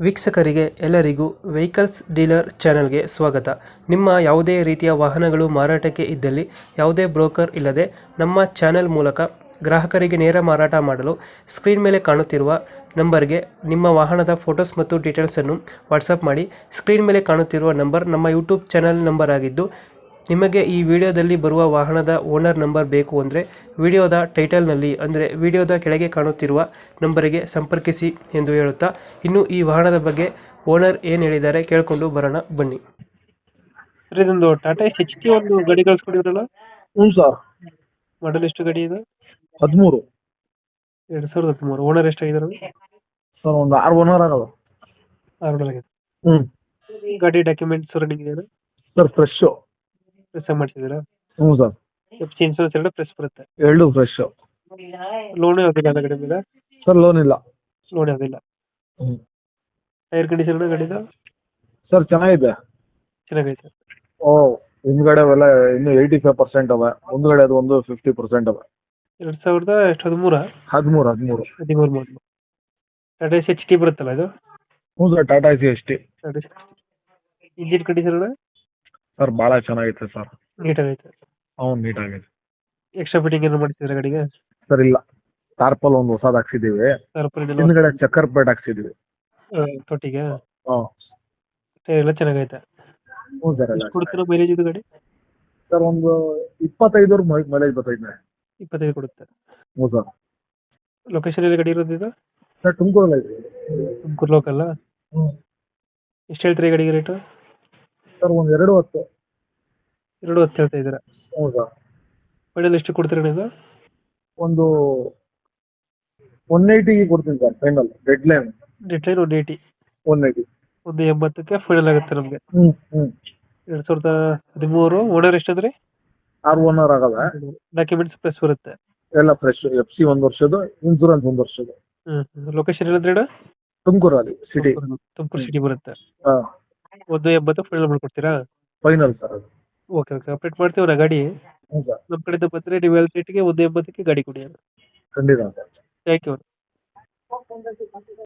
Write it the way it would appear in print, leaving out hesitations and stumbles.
ವೀಕ್ಷಕರಿಗೆ ಎಲ್ಲರಿಗೂ vehicles dealer ಚಾನೆಲ್ಗೆ ಸ್ವಾಗತ. ನಿಮ್ಮ ಯಾವುದೇ ರೀತಿಯ ವಾಹನಗಳು ಮಾರಾಟಕ್ಕೆ ಇದ್ದಲ್ಲಿ ಯಾವುದೇ ಬ್ರೋಕರ್ ಇಲ್ಲದೆ ನಮ್ಮ ಚಾನೆಲ್ ಮೂಲಕ ಗ್ರಾಹಕರಿಗೆ ನೇರ ಮಾರಾಟ ಮಾಡಲು ಸ್ಕ್ರೀನ್ ಮೇಲೆ ಕಾಣುತ್ತಿರುವ ನಂಬರ್ಗೆ ನಿಮ್ಮ ವಾಹನದ ಫೋಟೋಸ್ ಮತ್ತು ಡೀಟೇಲ್ಸನ್ನು ವಾಟ್ಸಪ್ ಮಾಡಿ. ಸ್ಕ್ರೀನ್ ಮೇಲೆ ಕಾಣುತ್ತಿರುವ ನಂಬರ್ ನಮ್ಮ ಯೂಟ್ಯೂಬ್ ಚಾನೆಲ್ ನಂಬರ್ ಆಗಿದ್ದು, ನಿಮಗೆ ಈ ವಿಡಿಯೋದಲ್ಲಿ ಬರುವ ವಾಹನದ ಓನರ್ ನಂಬರ್ ಬೇಕು ಅಂದರೆ ವಿಡಿಯೋದ ಟೈಟಲ್ನಲ್ಲಿ ಅಂದರೆ ವಿಡಿಯೋದ ಕೆಳಗೆ ಕಾಣುತ್ತಿರುವ ನಂಬರಿಗೆ ಸಂಪರ್ಕಿಸಿ ಎಂದು ಹೇಳುತ್ತಾ, ಇನ್ನು ಈ ವಾಹನದ ಬಗ್ಗೆ ಓನರ್ ಏನು ಹೇಳಿದ್ದಾರೆ ಕೇಳಿಕೊಂಡು ಬರೋಣ ಬನ್ನಿ. ಸರ್, ಇದೊಂದು ಟಾಟಾ HT ಒಂದು ಗಾಡಿ ಕಳಿಸ್ಕೊಡಿದ್ರಲ್ಲ, ಹ್ಞೂ ಸರ್. ಮಾಡಲ್ ಎಷ್ಟು ಗಾಡಿ ಇದೆ? 13 2013. ಓನರ್ ಎಷ್ಟಾಗಿದ್ದಾರೆ? ಸರ್, ಒಂದು 6 ಓನರ್ ಆಗಲ್ಲ. 6 ಆಗಿದೆ. ಹ್ಞೂ ಗಾಡಿ ಡಾಕ್ಯುಮೆಂಟ್ಸ್ ರನ್ನಿಂಗ್ ಇದೆಯಾ? Sir, fresh. ಪ್ರೆಸ್ ಮಾಡಿಸಿದ್ದೀರಾ? ಹ್ಞೂ ಸರ್, ಎಫ್ಸಿ ಇನ್ಸೂರೆನ್ಸ್ ಎರಡು ಪ್ರೆಸ್ ಬರುತ್ತೆ. ಎರಡು ಫ್ರೆಶ್ಶು. ಲೋನ್ ಯಾವುದಿಲ್ಲ ಅಲ್ಲ ಗಾಡಿ ಮೇಲೆ? ಸರ್, ಲೋನ್ ಇಲ್ಲ. ಲೋನ್ ಯಾವುದಿಲ್ಲ. ಹ್ಞೂ ಟೈರ್ ಕಂಡೀಷನ್ ಗಾಡಿದ ಸರ್, ಚೆನ್ನಾಗಿದೆ. ಚೆನ್ನಾಗೈತೆ. ಓ, ಹಿಂದ್ಗಡೆ ಅವೆಲ್ಲ ಇನ್ನೂ 85% ಅವೆ, ಮುಂದ್ಗಡೆ ಅದು ಒಂದು 50% ಅವೆ. 2013 13 13 ಮಾಡಲು ಟಾಟಾ HT ಬರುತ್ತಲ್ಲ ಇದು? ಹ್ಞೂ sir, Tata ST. Engine condition sir, ಭಾಳ ಚೆನ್ನಾಗೈತೆ ಸರ್. ನೀಟಾಗೈತೆ. ಹ್ಞೂ, ನೀಟಾಗೈತೆ. ಎಕ್ಸ್ಟ್ರಾ ಫಿಟ್ಟಿಂಗ್ ಏನು ಮಾಡಿಸಿದ್ರೆ ಗಾಡಿಗೆ? ಸರ್, ಇಲ್ಲ. ಟಾರ್ಪಲ್ ಒಂದು ಹೊಸದು ಹಾಕ್ಸಿದ್ದೀವಿ. ಹಿಂದ್ಗಡೆ ಚಕ್ಕರ್ ಪ್ಲೇಟ್ ಹಾಕ್ಸಿದ್ದೀವಿ. ತೊಟ್ಟಿಗೆ ಹಾಂ. ಟೈರ್ ಎಲ್ಲ ಚೆನ್ನಾಗೈತೆ. ಹ್ಞೂ ಸರ್, ಎಲ್ಲ ಎಷ್ಟು ಕೊಡ್ತೀರಾ ಮೈಲೇಜ್ ಇದು ಗಾಡಿ? ಸರ್, ಒಂದು 25 ಮೈಲೇಜ್ ಬರ್ತೈತೆ. 25 ಕೊಡುತ್ತೆ. ಹ್ಞೂ ಸರ್. ಲೊಕೇಶನ್ ಎಲ್ಲಿ ಗಾಡಿ ಇರೋದು ಇದು? ಸರ್, ತುಮಕೂರಲ್ಲಿ ಐತೆ. ತುಮಕೂರು ಲೋಕಲ್. ಹ್ಞೂ ಎಷ್ಟು ಹೇಳ್ತೀರಿ ಈ ಗಾಡಿಗೆ ರೇಟು? ಸರ್, ಒಂದು 210. 210 ಹೇಳ್ತಾ ಇದ್ದೀರಾ? ಹ್ಞೂ ಸರ್. ಫೈನಲ್ ಎಷ್ಟು ಕೊಡ್ತೀರಾ ನೀವು? ಒಂದು 180 ಕೊಡ್ತೀನಿ sir, final. Deadline deadline 180. 180. 180ಕ್ಕೆ ಫೈನಲ್ ಆಗುತ್ತೆ ನಮಗೆ. ಹ್ಞೂ ಹ್ಞೂ 2013. ಓನರ್ ಎಷ್ಟಂದ್ರೆ? 6 ಓನರ್ ಆಗಲ್ಲ. ಡಾಕ್ಯುಮೆಂಟ್ಸ್ ಪ್ರೆಸ್ ಬರುತ್ತೆ. ಎಲ್ಲ ಫ್ರೆಶ್. FC 1 ವರ್ಷದ್ದು, ಇನ್ಸೂರೆನ್ಸ್ 1 ವರ್ಷದ್ದು. ಲೊಕೇಶನ್ ಏನಂದ್ರೆ? ತುಮಕೂರಲ್ಲಿ ಸಿಟಿ. ತುಮಕೂರು ಸಿಟಿ ಬರುತ್ತೆ. ಹಾಂ. 180 ಫೈನಲ್ ಮಾಡ್ಕೊಡ್ತೀರಾ? ಫೈನಲ್ ಸರ್ ಅದು. ಓಕೆ ಓಕೆ, ಅಪ್ಡೇಟ್ ಮಾಡ್ತೀವಿ ಗಾಡಿ. ಹ್ಞೂ ಸರ್, ನಮ್ಮ ಕಡೆಯಿಂದ ಬಂದರೆ ನೀವು ಹೇಳೋ ರೇಟಿಗೆ 180ಕ್ಕೆ ಗಾಡಿ ಕೊಡಿ. ಖಂಡಿತ ಸರ್. Thank you.